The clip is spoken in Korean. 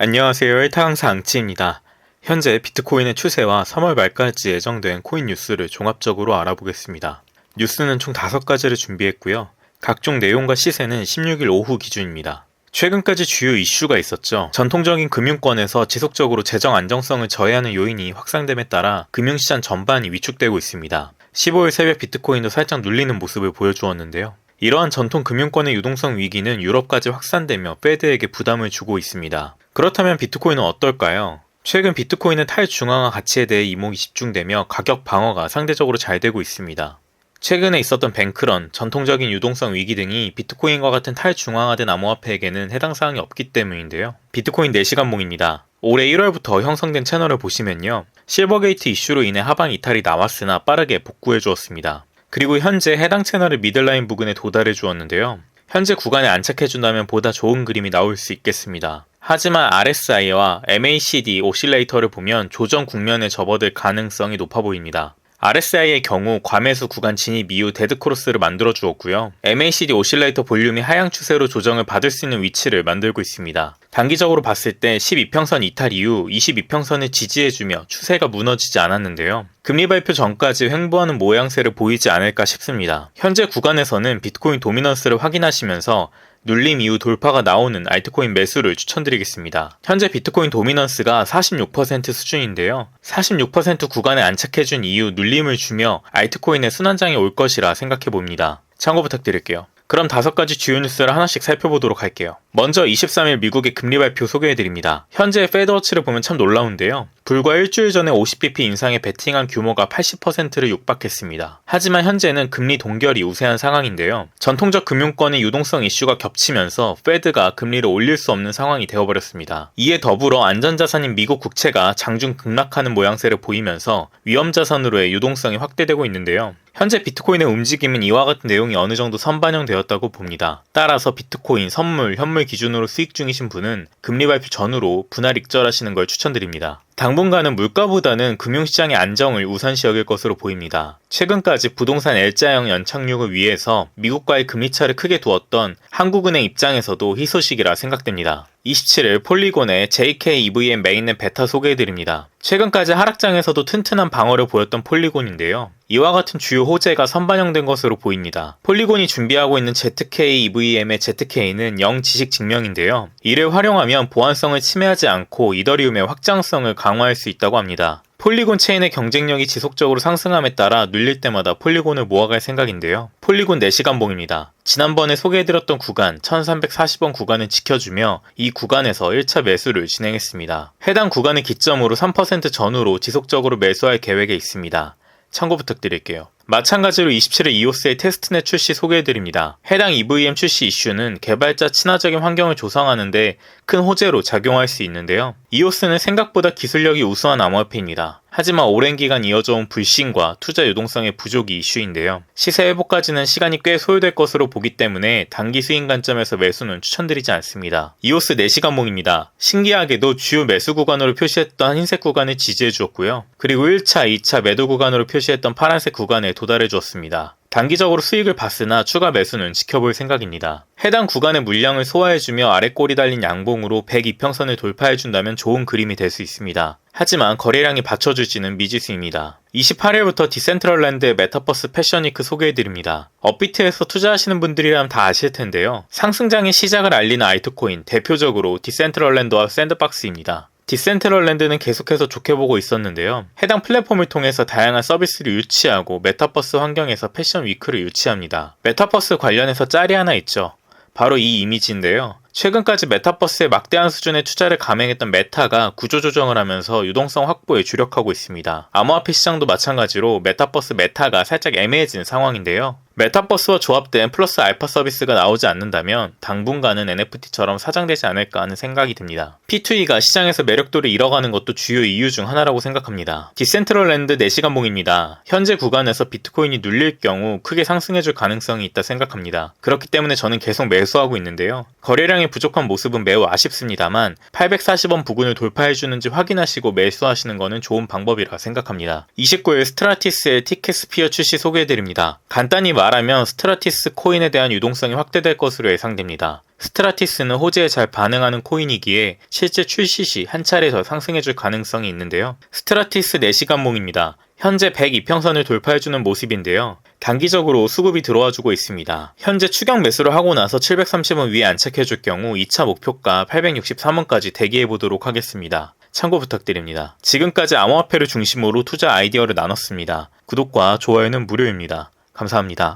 안녕하세요. 1타 강사 앙치입니다. 현재 비트코인의 추세와 3월 말까지 예정된 코인 뉴스를 종합적으로 알아보겠습니다. 뉴스는 총 5가지를 준비했고요. 각종 내용과 시세는 16일 오후 기준입니다. 최근까지 주요 이슈가 있었죠. 전통적인 금융권에서 지속적으로 재정 안정성을 저해하는 요인이 확산됨에 따라 금융시장 전반이 위축되고 있습니다. 15일 새벽 비트코인도 살짝 눌리는 모습을 보여주었는데요. 이러한 전통 금융권의 유동성 위기는 유럽까지 확산되며 페드에게 부담을 주고 있습니다. 그렇다면 비트코인은 어떨까요? 최근 비트코인은 탈중앙화 가치에 대해 이목이 집중되며 가격 방어가 상대적으로 잘 되고 있습니다. 최근에 있었던 뱅크런, 전통적인 유동성 위기 등이 비트코인과 같은 탈중앙화된 암호화폐에게는 해당 사항이 없기 때문인데요. 비트코인 4시간봉입니다. 올해 1월부터 형성된 채널을 보시면요. 실버게이트 이슈로 인해 하방 이탈이 나왔으나 빠르게 복구해 주었습니다. 그리고 현재 해당 채널의 미들라인 부근에 도달해 주었는데요. 현재 구간에 안착해준다면 보다 좋은 그림이 나올 수 있겠습니다. 하지만 RSI와 MACD 오실레이터를 보면 조정 국면에 접어들 가능성이 높아 보입니다. RSI의 경우 과매수 구간 진입 이후 데드크로스를 만들어 주었고요. MACD 오실레이터 볼륨이 하향 추세로 조정을 받을 수 있는 위치를 만들고 있습니다. 단기적으로 봤을 때 12평선 이탈 이후 22평선을 지지해주며 추세가 무너지지 않았는데요. 금리 발표 전까지 횡보하는 모양새를 보이지 않을까 싶습니다. 현재 구간에서는 비트코인 도미넌스를 확인하시면서 눌림 이후 돌파가 나오는 알트코인 매수를 추천드리겠습니다. 현재 비트코인 도미넌스가 46% 수준인데요. 46% 구간에 안착해준 이후 눌림을 주며 알트코인의 순환장이 올 것이라 생각해봅니다. 참고 부탁드릴게요. 그럼 5가지 주요 뉴스를 하나씩 살펴보도록 할게요. 먼저 23일 미국의 금리 발표 소개해드립니다. 현재 페드워치를 보면 참 놀라운데요. 불과 일주일 전에 50bp 인상에 베팅한 규모가 80%를 육박했습니다. 하지만 현재는 금리 동결이 우세한 상황인데요. 전통적 금융권의 유동성 이슈가 겹치면서 페드가 금리를 올릴 수 없는 상황이 되어버렸습니다. 이에 더불어 안전자산인 미국 국채가 장중 급락하는 모양새를 보이면서 위험자산으로의 유동성이 확대되고 있는데요. 현재 비트코인의 움직임은 이와 같은 내용이 어느 정도 선반영되었다고 봅니다. 따라서 비트코인, 선물, 현물 기준으로 수익 중이신 분은 금리 발표 전후로 분할 익절하시는 걸 추천드립니다. 당분간은 물가보다는 금융시장의 안정을 우선시 여길 것으로 보입니다. 최근까지 부동산 L자형 연착륙을 위해서 미국과의 금리차를 크게 두었던 한국은행 입장에서도 희소식이라 생각됩니다. 27일 폴리곤의 JK-EVM 메인넷 베타 소개해드립니다. 최근까지 하락장에서도 튼튼한 방어를 보였던 폴리곤인데요. 이와 같은 주요 호재가 선반영된 것으로 보입니다. 폴리곤이 준비하고 있는 ZK-EVM의 ZK는 영지식 증명인데요. 이를 활용하면 보안성을 침해하지 않고 이더리움의 확장성을 강화할 수 있다고 합니다. 폴리곤 체인의 경쟁력이 지속적으로 상승함에 따라 눌릴 때마다 폴리곤을 모아갈 생각인데요. 폴리곤 4시간봉입니다. 지난번에 소개해드렸던 구간 1340원 구간을 지켜주며 이 구간에서 1차 매수를 진행했습니다. 해당 구간을 기점으로 3% 전후로 지속적으로 매수할 계획에 있습니다. 참고 부탁드릴게요. 마찬가지로 27일 이오스의 테스트넷 출시 소개해드립니다. 해당 EVM 출시 이슈는 개발자 친화적인 환경을 조성하는데 큰 호재로 작용할 수 있는데요. 이오스는 생각보다 기술력이 우수한 암호화폐입니다. 하지만 오랜 기간 이어져온 불신과 투자 유동성의 부족이 이슈인데요. 시세 회복까지는 시간이 꽤 소요될 것으로 보기 때문에 단기 수익 관점에서 매수는 추천드리지 않습니다. 이오스 4시간봉입니다. 신기하게도 주요 매수 구간으로 표시했던 흰색 구간을 지지해 주었고요. 그리고 1차, 2차 매도 구간으로 표시했던 파란색 구간에 도달해 주었습니다. 단기적으로 수익을 봤으나 추가 매수는 지켜볼 생각입니다. 해당 구간의 물량을 소화해주며 아래 꼬리 달린 양봉으로 102평선을 돌파해준다면 좋은 그림이 될 수 있습니다. 하지만 거래량이 받쳐주지는 미지수입니다. 28일부터 디센트럴랜드의 메타버스 패션위크 소개해드립니다. 업비트에서 투자하시는 분들이라면 다 아실 텐데요. 상승장의 시작을 알리는 알트코인, 대표적으로 디센트럴랜드와 샌드박스입니다. 디센트럴랜드는 계속해서 좋게 보고 있었는데요. 해당 플랫폼을 통해서 다양한 서비스를 유치하고 메타버스 환경에서 패션 위크를 유치합니다. 메타버스 관련해서 짤이 하나 있죠. 바로 이 이미지인데요. 최근까지 메타버스에 막대한 수준의 투자를 감행했던 메타가 구조조정을 하면서 유동성 확보에 주력하고 있습니다. 암호화폐 시장도 마찬가지로 메타버스 메타가 살짝 애매해진 상황인데요. 메타버스와 조합된 플러스 알파 서비스가 나오지 않는다면 당분간은 NFT처럼 사장되지 않을까 하는 생각이 듭니다. P2E가 시장에서 매력도를 잃어가는 것도 주요 이유 중 하나라고 생각합니다. 디센트럴랜드 4시간봉입니다. 현재 구간에서 비트코인이 눌릴 경우 크게 상승해줄 가능성이 있다 생각합니다. 그렇기 때문에 저는 계속 매수하고 있는데요. 거래량이 부족한 모습은 매우 아쉽습니다만 840원 부근을 돌파해주는지 확인하시고 매수하시는 것은 좋은 방법이라 생각합니다. 29일 스트라티스의 티켓스피어 출시 소개해드립니다. 간단히 말하면 스트라티스 코인에 대한 유동성이 확대될 것으로 예상됩니다. 스트라티스는 호재에 잘 반응하는 코인이기에 실제 출시 시 한 차례 더 상승해줄 가능성이 있는데요. 스트라티스 4시간봉입니다. 현재 102평선을 돌파해주는 모습인데요. 단기적으로 수급이 들어와주고 있습니다. 현재 추격 매수를 하고 나서 730원 위에 안착해줄 경우 2차 목표가 863원까지 대기해보도록 하겠습니다. 참고 부탁드립니다. 지금까지 암호화폐를 중심으로 투자 아이디어를 나눴습니다. 구독과 좋아요는 무료입니다. 감사합니다.